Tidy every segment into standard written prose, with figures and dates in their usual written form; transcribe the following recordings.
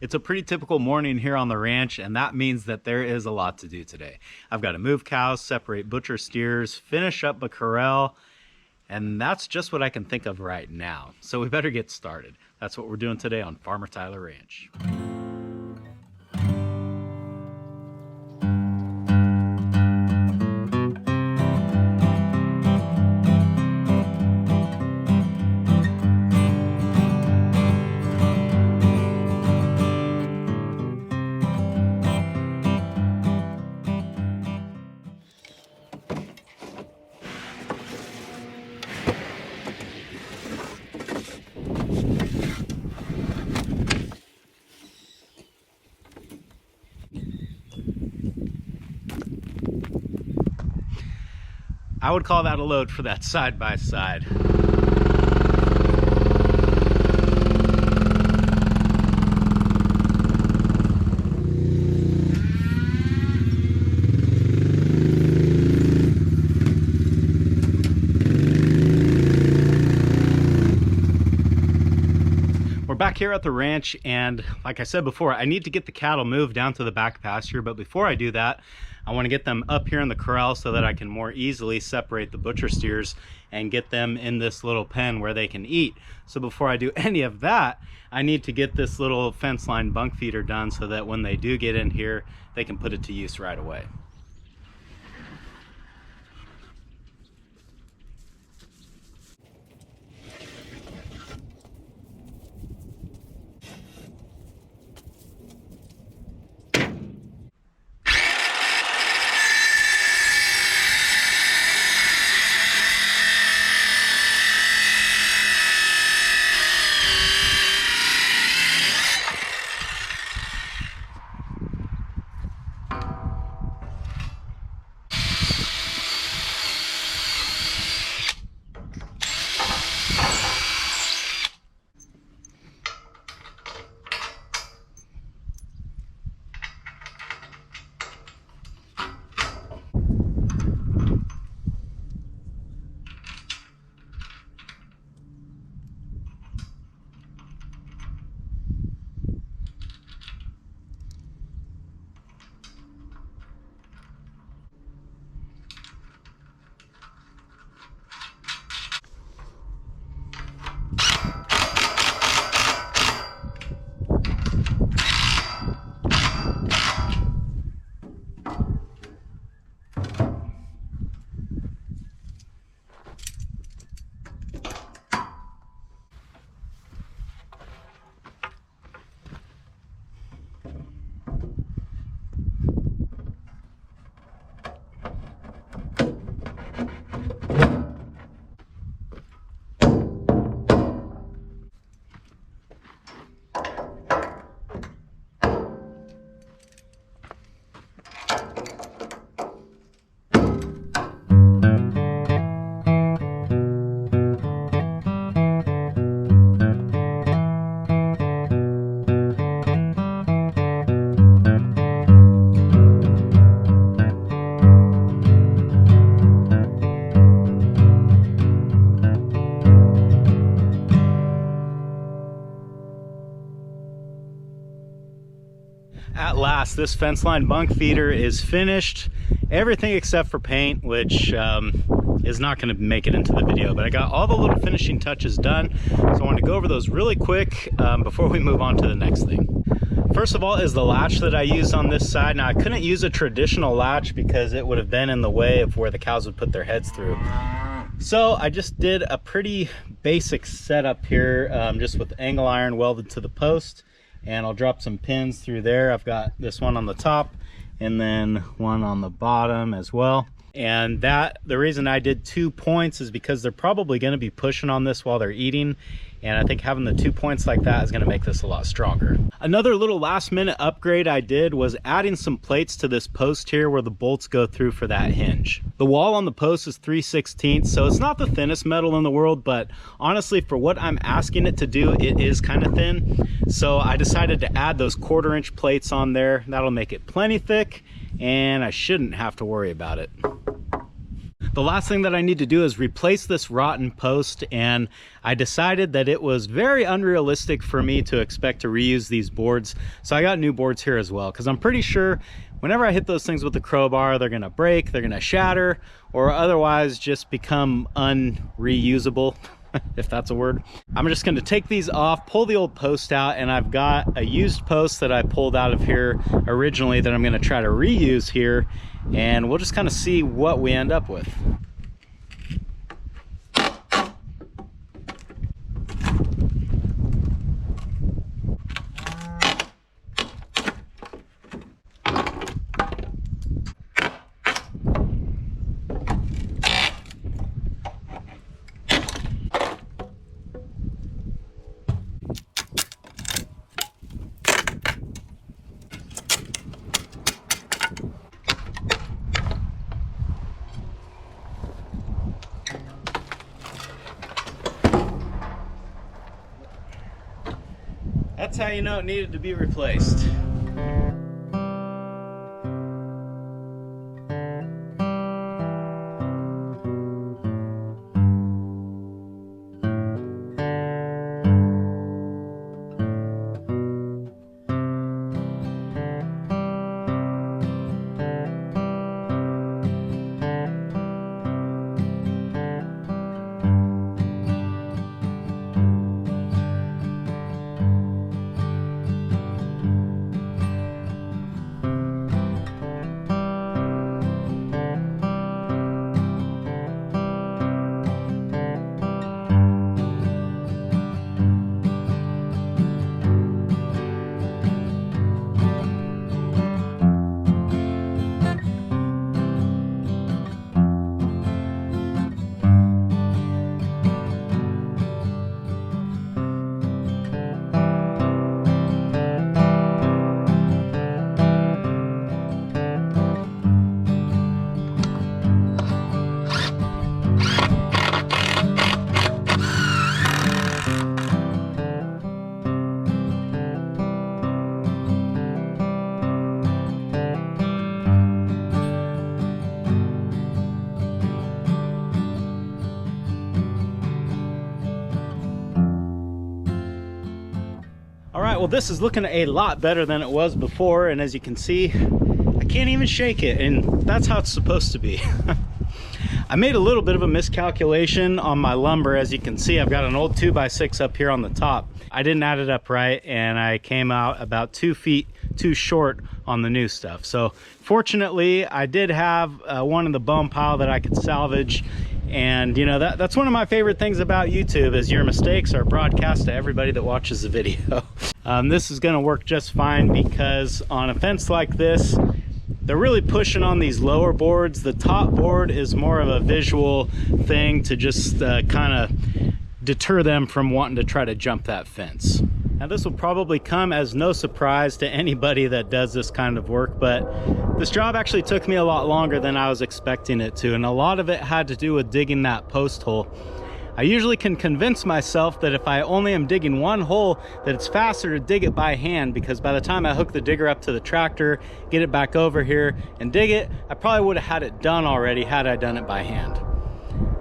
It's a pretty typical morning here on the ranch, and that means that there is a lot to do today. I've got to move cows, separate butcher steers, finish up a corral, and that's just what I can think of right now. So we better get started. That's what we're doing today on Farmer Tyler Ranch. I would call that a load for that side-by-side. We're back here at the ranch, and like I said before, I need to get the cattle moved down to the back pasture, but before I do that, I want to get them up here in the corral so that I can more easily separate the butcher steers and get them in this little pen where they can eat. So before I do any of that, I need to get this little fence line bunk feeder done so that when they do get in here, they can put it to use right away. At last, this fence line bunk feeder is finished. Everything except for paint, which is not going to make it into the video, but I got all the little finishing touches done. So I want to go over those really quick before we move on to the next thing. First of all is the latch that I used on this side. Now I couldn't use a traditional latch because it would have been in the way of where the cows would put their heads through. So I just did a pretty basic setup here, just with angle iron welded to the post. And I'll drop some pins through there. I've got this one on the top and then one on the bottom as well. And the reason I did 2 points is because they're probably going to be pushing on this while they're eating. And I think having the 2 points like that is going to make this a lot stronger. Another little last minute upgrade I did was adding some plates to this post here where the bolts go through for that hinge. The wall on the post is 3/16, so it's not the thinnest metal in the world, but honestly for what I'm asking it to do, it is kind of thin. So I decided to add those 1/4 inch plates on there. That'll make it plenty thick and I shouldn't have to worry about it. The last thing that I need to do is replace this rotten post, and I decided that it was very unrealistic for me to expect to reuse these boards. So I got new boards here as well, because I'm pretty sure whenever I hit those things with the crowbar, they're gonna break, they're gonna shatter, or otherwise just become unreusable, if that's a word. I'm just gonna take these off, pull the old post out, and I've got a used post that I pulled out of here originally that I'm gonna try to reuse here, and we'll just kind of see what we end up with. That's how you know it needed to be replaced. Well, this is looking a lot better than it was before, and as you can see, I can't even shake it, and that's how it's supposed to be. I made a little bit of a miscalculation on my lumber. As you can see, I've got an old 2x6 up here on the top. I didn't add it up right, and I came out about 2 feet too short on the new stuff. So fortunately, I did have one in the bone pile that I could salvage. And you know, that's one of my favorite things about YouTube, is your mistakes are broadcast to everybody that watches the video. This is gonna work just fine, because on a fence like this, they're really pushing on these lower boards. The top board is more of a visual thing to just kind of deter them from wanting to try to jump that fence. Now, this will probably come as no surprise to anybody that does this kind of work, but this job actually took me a lot longer than I was expecting it to, and a lot of it had to do with digging that post hole. I usually can convince myself that if I only am digging one hole, that it's faster to dig it by hand, because by the time I hook the digger up to the tractor, get it back over here and dig it, I probably would have had it done already had I done it by hand.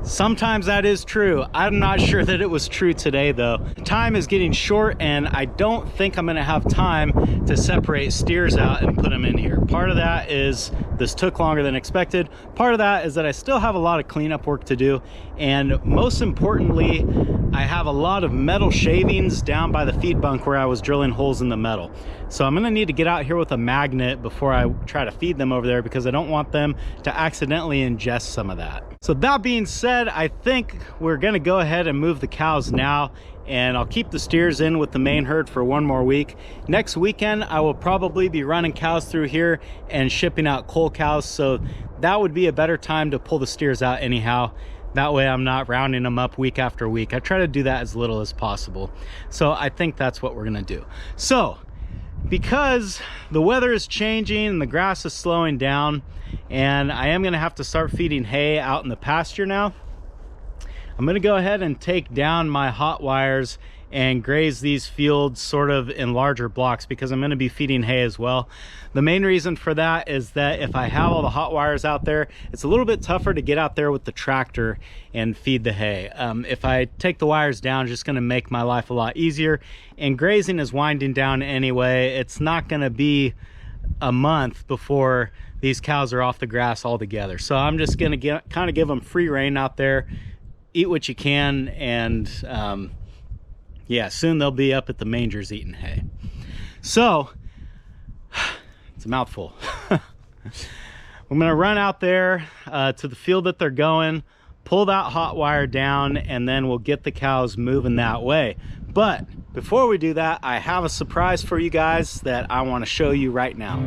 Sometimes that is true. I'm not sure that it was true today though. Time is getting short, and I don't think I'm gonna have time to separate steers out and put them in here. Part of that is this took longer than expected. Part of that is that I still have a lot of cleanup work to do. And most importantly, I have a lot of metal shavings down by the feed bunk where I was drilling holes in the metal. So I'm gonna need to get out here with a magnet before I try to feed them over there, because I don't want them to accidentally ingest some of that. So that being said, I think we're gonna go ahead and move the cows now, and I'll keep the steers in with the main herd for one more week. Next weekend, I will probably be running cows through here and shipping out cull cows, so that would be a better time to pull the steers out anyhow. That way I'm not rounding them up week after week. I try to do that as little as possible. So I think that's what we're gonna do. So, because the weather is changing and the grass is slowing down, and I am gonna have to start feeding hay out in the pasture now, I'm gonna go ahead and take down my hot wires and graze these fields sort of in larger blocks, because I'm going to be feeding hay as well. The main reason for that is that if I have all the hot wires out there, it's a little bit tougher to get out there with the tractor and feed the hay. If I take the wires down, it's just going to make my life a lot easier, and grazing is winding down anyway. It's not going to be a month before these cows are off the grass altogether, so I'm just going to kind of give them free rein out there, eat what you can, and yeah, soon they'll be up at the mangers eating hay. So it's a mouthful. I'm gonna run out there to the field that they're going, pull that hot wire down, and then we'll get the cows moving that way. But before we do that, I have a surprise for you guys that I want to show you right now.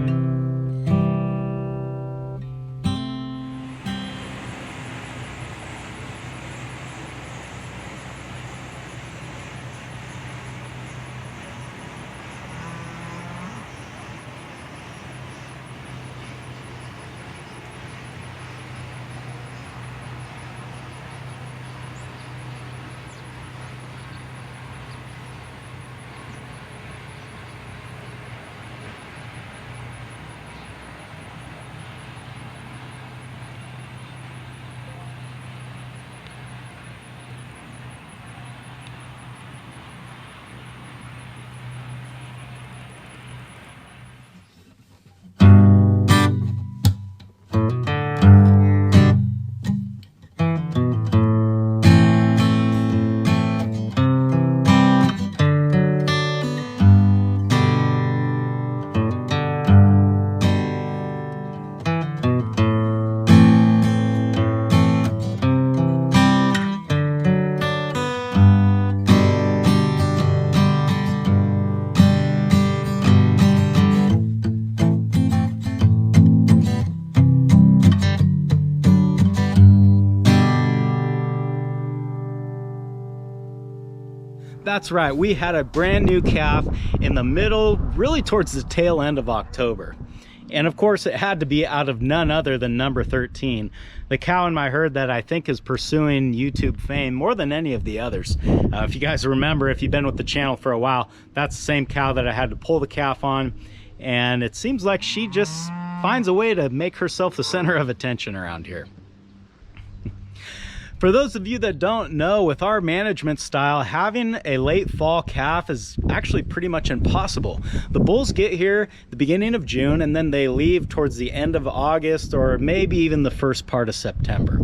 That's right, we had a brand new calf in the middle, really towards the tail end of October. And of course it had to be out of none other than number 13, the cow in my herd that I think is pursuing YouTube fame more than any of the others. If you guys remember, if you've been with the channel for a while, that's the same cow that I had to pull the calf on, and it seems like she just finds a way to make herself the center of attention around here. For those of you that don't know, with our management style, having a late fall calf is actually pretty much impossible. The bulls get here the beginning of June, and then they leave towards the end of August, or maybe even the first part of September.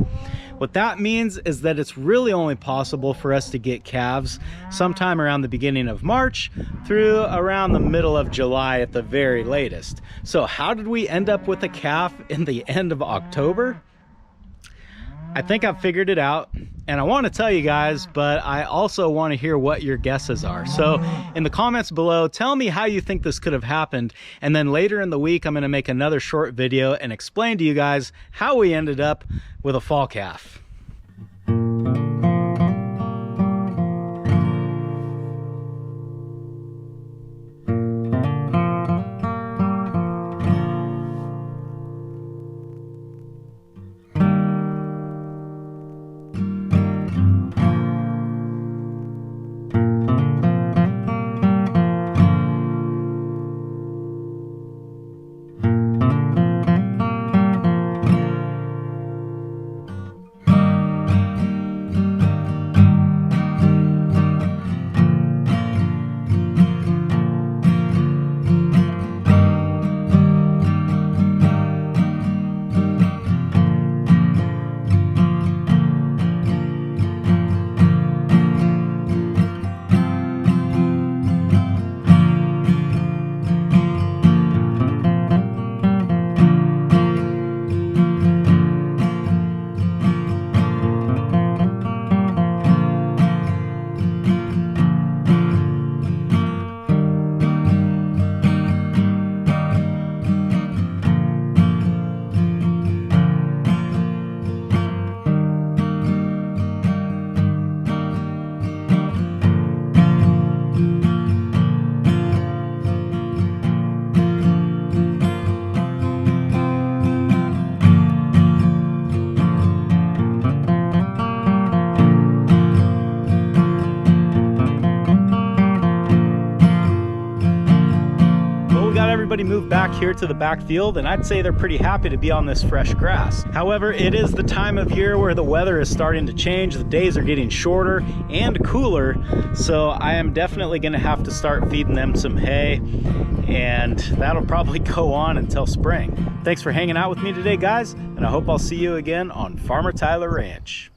What that means is that it's really only possible for us to get calves sometime around the beginning of March through around the middle of July at the very latest. So how did we end up with a calf in the end of October? I think I've figured it out, and I want to tell you guys, but I also want to hear what your guesses are. So in the comments below, tell me how you think this could have happened, and then later in the week I'm going to make another short video and explain to you guys how we ended up with a fall calf. everybody moved back here to the backfield, and I'd say they're pretty happy to be on this fresh grass. However, it is the time of year where the weather is starting to change. The days are getting shorter and cooler, so I am definitely going to have to start feeding them some hay, and that'll probably go on until spring. Thanks for hanging out with me today, guys, and I hope I'll see you again on Farmer Tyler Ranch.